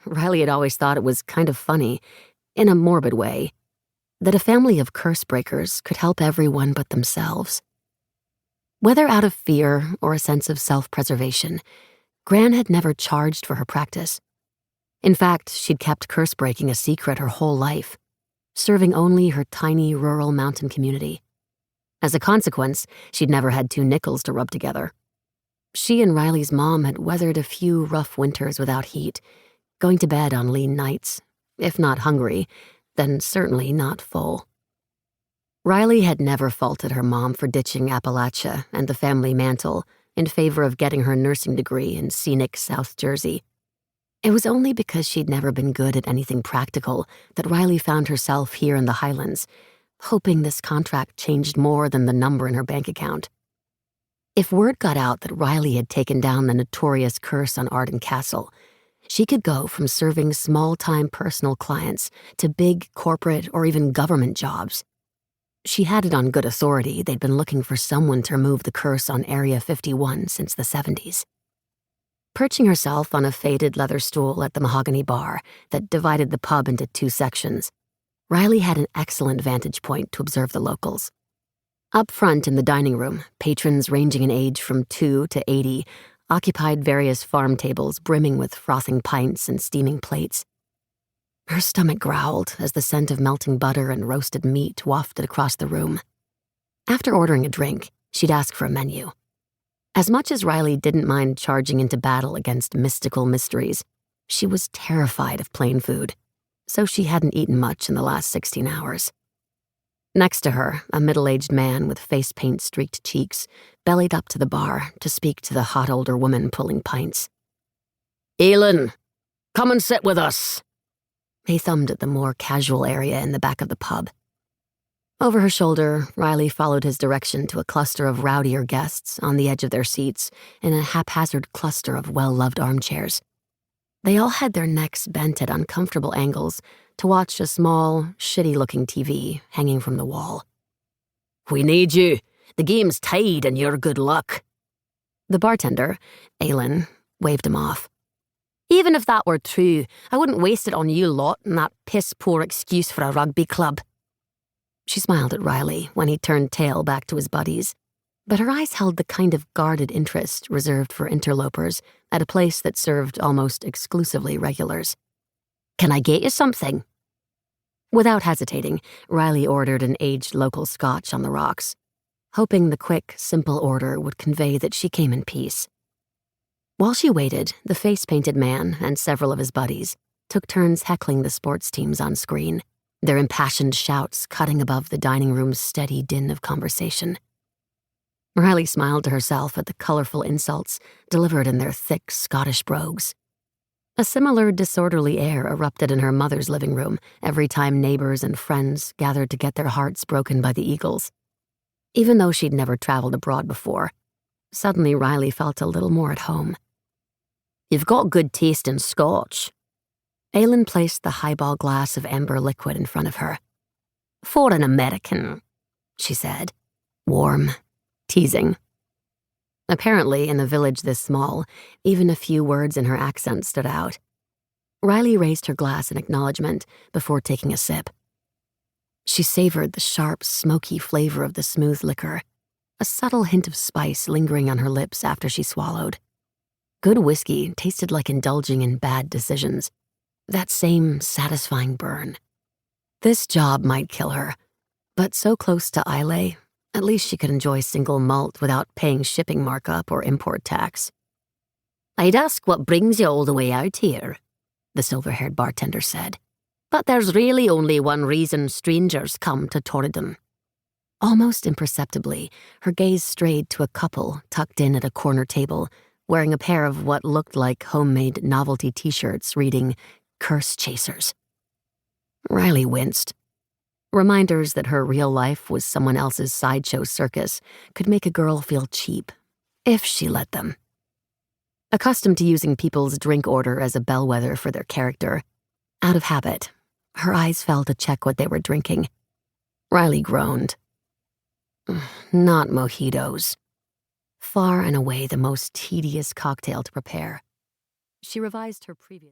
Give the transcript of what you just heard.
Riley had always thought it was kind of funny, in a morbid way, that a family of curse breakers could help everyone but themselves. Whether out of fear or a sense of self-preservation, Gran had never charged for her practice. In fact, she'd kept curse breaking a secret her whole life, serving only her tiny rural mountain community. As a consequence, she'd never had 2 nickels to rub together. She and Riley's mom had weathered a few rough winters without heat, going to bed on lean nights, if not hungry, then certainly not full. Riley had never faulted her mom for ditching Appalachia and the family mantle in favor of getting her nursing degree in scenic South Jersey. It was only because she'd never been good at anything practical that Riley found herself here in the Highlands, hoping this contract changed more than the number in her bank account. If word got out that Riley had taken down the notorious curse on Arden Castle, she could go from serving small-time personal clients to big corporate or even government jobs. She had it on good authority they'd been looking for someone to remove the curse on Area 51 since the 70s. Perching herself on a faded leather stool at the mahogany bar that divided the pub into 2 sections, Riley had an excellent vantage point to observe the locals. Up front in the dining room, patrons ranging in age from 2 to 80 occupied various farm tables brimming with frothing pints and steaming plates. Her stomach growled as the scent of melting butter and roasted meat wafted across the room. After ordering a drink, she'd ask for a menu. As much as Riley didn't mind charging into battle against mystical mysteries, she was terrified of plain food, so she hadn't eaten much in the last 16 hours. Next to her, a middle-aged man with face paint-streaked cheeks bellied up to the bar to speak to the hot older woman pulling pints. "Elin, come and sit with us." He thumbed at the more casual area in the back of the pub. Over her shoulder, Riley followed his direction to a cluster of rowdier guests on the edge of their seats in a haphazard cluster of well-loved armchairs. They all had their necks bent at uncomfortable angles to watch a small, shitty-looking TV hanging from the wall. "We need you. The game's tied and you're good luck." The bartender, Aylin, waved him off. "Even if that were true, I wouldn't waste it on you lot and that piss-poor excuse for a rugby club." She smiled at Riley when he turned tail back to his buddies, but her eyes held the kind of guarded interest reserved for interlopers at a place that served almost exclusively regulars. "Can I get you something?" Without hesitating, Riley ordered an aged local scotch on the rocks, hoping the quick, simple order would convey that she came in peace. While she waited, the face-painted man and several of his buddies took turns heckling the sports teams on screen, their impassioned shouts cutting above the dining room's steady din of conversation. Riley smiled to herself at the colorful insults delivered in their thick Scottish brogues. A similar disorderly air erupted in her mother's living room every time neighbors and friends gathered to get their hearts broken by the Eagles. Even though she'd never traveled abroad before, suddenly Riley felt a little more at home. "You've got good taste in scotch." Aylin placed the highball glass of amber liquid in front of her. "For an American," she said, warm, teasing. Apparently, in a village this small, even a few words in her accent stood out. Riley raised her glass in acknowledgement before taking a sip. She savored the sharp, smoky flavor of the smooth liquor, a subtle hint of spice lingering on her lips after she swallowed. Good whiskey tasted like indulging in bad decisions, that same satisfying burn. This job might kill her, but so close to Islay, at least she could enjoy single malt without paying shipping markup or import tax. "I'd ask what brings you all the way out here," the silver-haired bartender said. "But there's really only one reason strangers come to Torridon." Almost imperceptibly, her gaze strayed to a couple tucked in at a corner table, wearing a pair of what looked like homemade novelty t-shirts reading "Curse Chasers." Riley winced. Reminders that her real life was someone else's sideshow circus could make a girl feel cheap, if she let them. Accustomed to using people's drink order as a bellwether for their character, out of habit, her eyes fell to check what they were drinking. Riley groaned. Not mojitos. Far and away the most tedious cocktail to prepare. She revised her previous